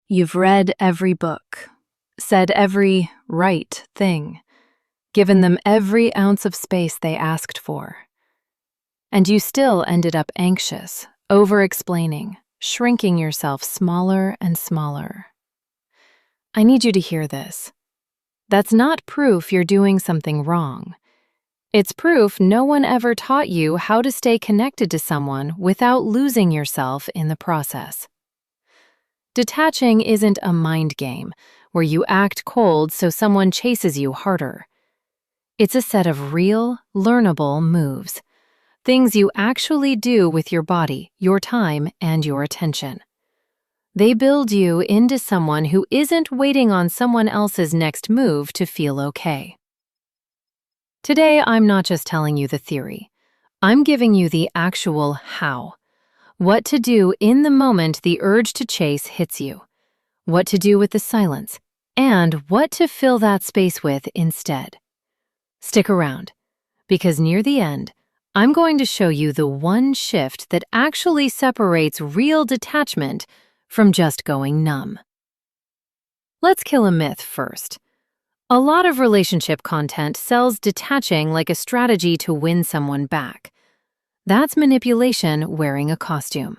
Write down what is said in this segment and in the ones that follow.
You've read every book, said every right thing, given them every ounce of space they asked for. And you still ended up anxious, over-explaining, shrinking yourself smaller and smaller. I need you to hear this. That's not proof you're doing something wrong. It's proof no one ever taught you how to stay connected to someone without losing yourself in the process. Detaching isn't a mind game where you act cold so someone chases you harder. It's a set of real, learnable moves, things you actually do with your body, your time, and your attention. They build you into someone who isn't waiting on someone else's next move to feel okay. Today, I'm not just telling you the theory. I'm giving you the actual how. What to do in the moment the urge to chase hits you. What to do with the silence, and what to fill that space with instead. Stick around, because near the end, I'm going to show you the one shift that actually separates real detachment from just going numb. Let's kill a myth first. A lot of relationship content sells detaching like a strategy to win someone back. That's manipulation wearing a costume.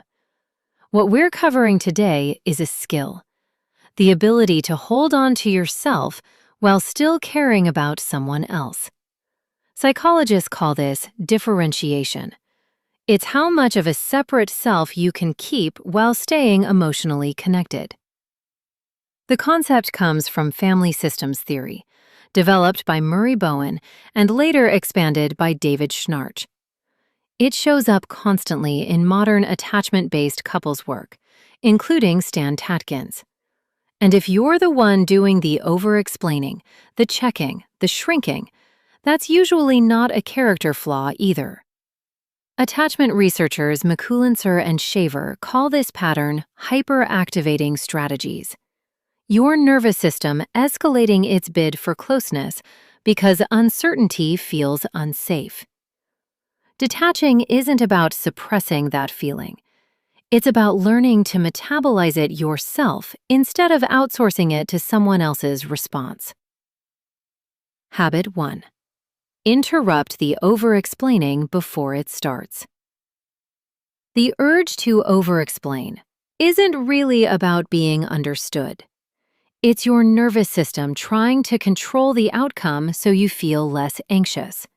What we're covering today is a skill, the ability to hold on to yourself while still caring about someone else. Psychologists call this differentiation. It's how much of a separate self you can keep while staying emotionally connected. The concept comes from family systems theory, developed by Murray Bowen and later expanded by David Schnarch. It shows up constantly in modern attachment-based couples work, including Stan Tatkin's. And if you're the one doing the over-explaining, the checking, the shrinking, that's usually not a character flaw either. Attachment researchers McCullencer and Shaver call this pattern hyperactivating strategies. Your nervous system escalating its bid for closeness because uncertainty feels unsafe. Detaching isn't about suppressing that feeling. It's about learning to metabolize it yourself instead of outsourcing it to someone else's response. Habit 1. Interrupt the over-explaining before it starts. The urge to over-explain isn't really about being understood. It's your nervous system trying to control the outcome so you feel less anxious.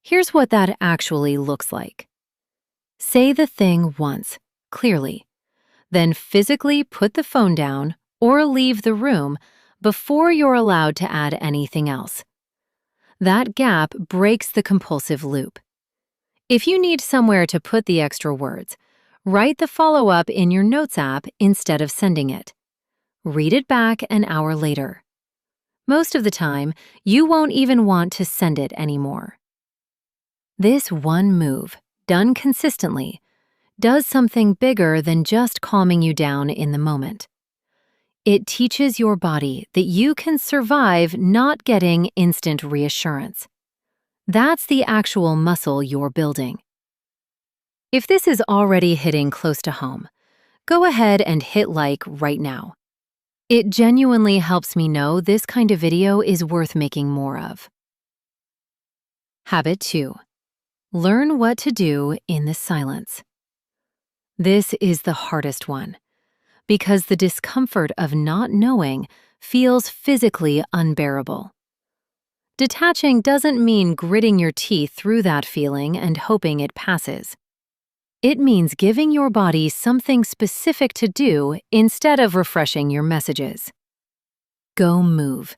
Here's what that actually looks like. Say the thing once, clearly, then physically put the phone down or leave the room before you're allowed to add anything else. That gap breaks the compulsive loop. If you need somewhere to put the extra words, write the follow-up in your Notes app instead of sending it. Read it back an hour later. Most of the time, you won't even want to send it anymore. This one move, done consistently, does something bigger than just calming you down in the moment. It teaches your body that you can survive not getting instant reassurance. That's the actual muscle you're building. If this is already hitting close to home, go ahead and hit like right now. It genuinely helps me know this kind of video is worth making more of. Habit 2. Learn what to do in the silence. This is the hardest one, because the discomfort of not knowing feels physically unbearable. Detaching doesn't mean gritting your teeth through that feeling and hoping it passes. It means giving your body something specific to do instead of refreshing your messages. Go move.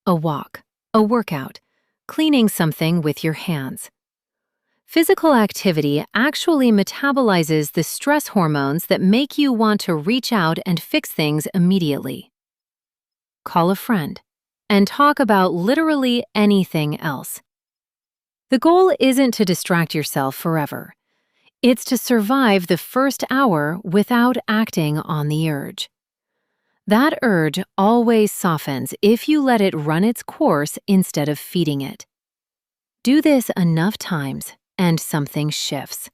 A walk, a workout, cleaning something with your hands. Physical activity actually metabolizes the stress hormones that make you want to reach out and fix things immediately. Call a friend and talk about literally anything else. The goal isn't to distract yourself forever. It's to survive the first hour without acting on the urge. That urge always softens if you let it run its course instead of feeding it. Do this enough times, and something shifts.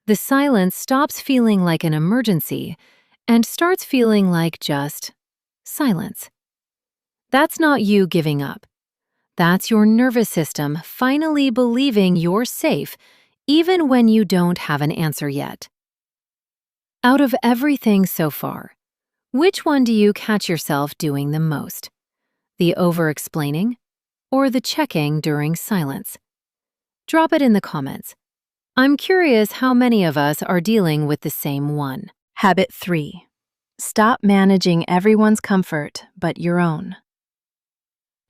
The silence stops feeling like an emergency and starts feeling like just silence. That's not you giving up. That's your nervous system finally believing you're safe, even when you don't have an answer yet. Out of everything so far, which one do you catch yourself doing the most? The over-explaining or the checking during silence? Drop it in the comments. I'm curious how many of us are dealing with the same one. Habit 3. Stop managing everyone's comfort but your own.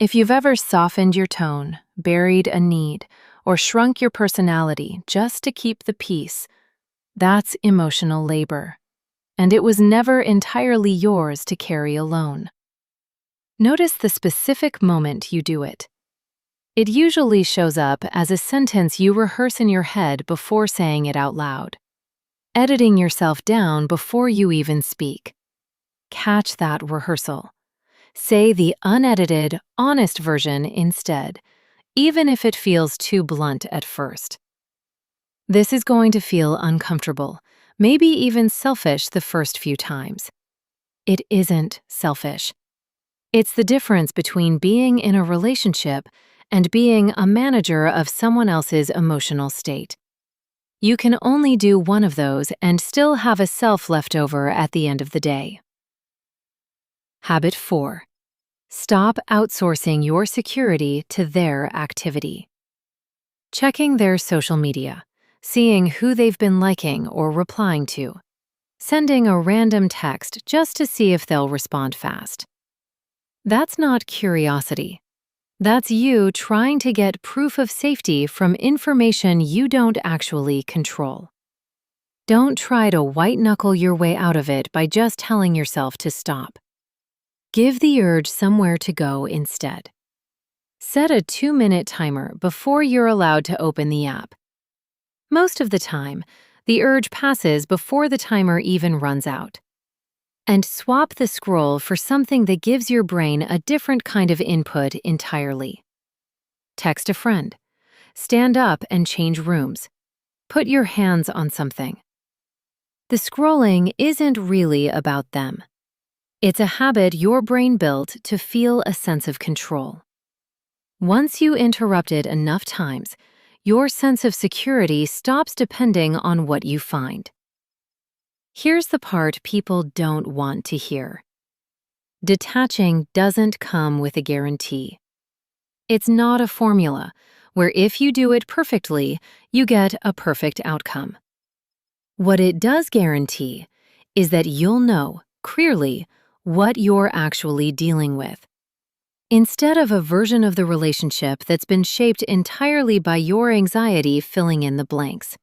If you've ever softened your tone, buried a need, or shrunk your personality just to keep the peace, that's emotional labor, and it was never entirely yours to carry alone. Notice the specific moment you do it. It usually shows up as a sentence you rehearse in your head before saying it out loud, editing yourself down before you even speak. Catch that rehearsal. Say the unedited, honest version instead, even if it feels too blunt at first. This is going to feel uncomfortable, maybe even selfish the first few times. It isn't selfish. It's the difference between being in a relationship and being a manager of someone else's emotional state. You can only do one of those and still have a self left over at the end of the day. Habit 4. Stop outsourcing your security to their activity. Checking their social media, seeing who they've been liking or replying to, sending a random text just to see if they'll respond fast. That's not curiosity. That's you trying to get proof of safety from information you don't actually control. Don't try to white-knuckle your way out of it by just telling yourself to stop. Give the urge somewhere to go instead. Set a 2-minute timer before you're allowed to open the app. Most of the time, the urge passes before the timer even runs out. And swap the scroll for something that gives your brain a different kind of input entirely. Text a friend. Stand up and change rooms. Put your hands on something. The scrolling isn't really about them. It's a habit your brain built to feel a sense of control. Once you interrupt it enough times, your sense of security stops depending on what you find. Here's the part people don't want to hear. Detaching doesn't come with a guarantee. It's not a formula where if you do it perfectly, you get a perfect outcome. What it does guarantee is that you'll know clearly what you're actually dealing with. Instead of a version of the relationship that's been shaped entirely by your anxiety filling in the blanks.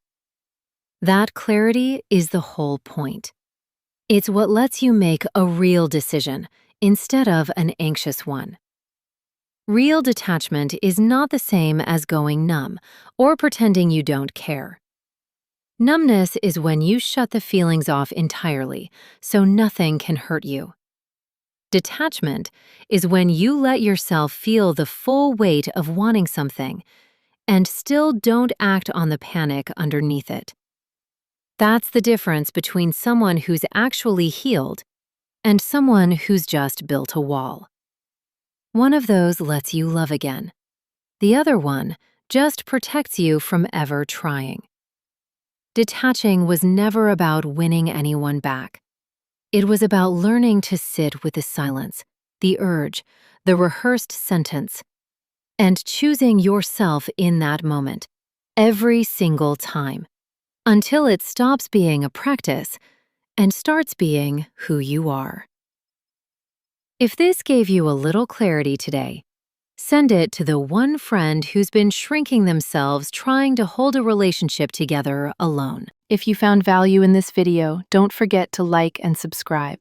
That clarity is the whole point. It's what lets you make a real decision instead of an anxious one. Real detachment is not the same as going numb or pretending you don't care. Numbness is when you shut the feelings off entirely, so nothing can hurt you. Detachment is when you let yourself feel the full weight of wanting something and still don't act on the panic underneath it. That's the difference between someone who's actually healed and someone who's just built a wall. One of those lets you love again. The other one just protects you from ever trying. Detaching was never about winning anyone back. It was about learning to sit with the silence, the urge, the rehearsed sentence, and choosing yourself in that moment, every single time, until it stops being a practice and starts being who you are. If this gave you a little clarity today, send it to the one friend who's been shrinking themselves trying to hold a relationship together alone. If you found value in this video, don't forget to like and subscribe.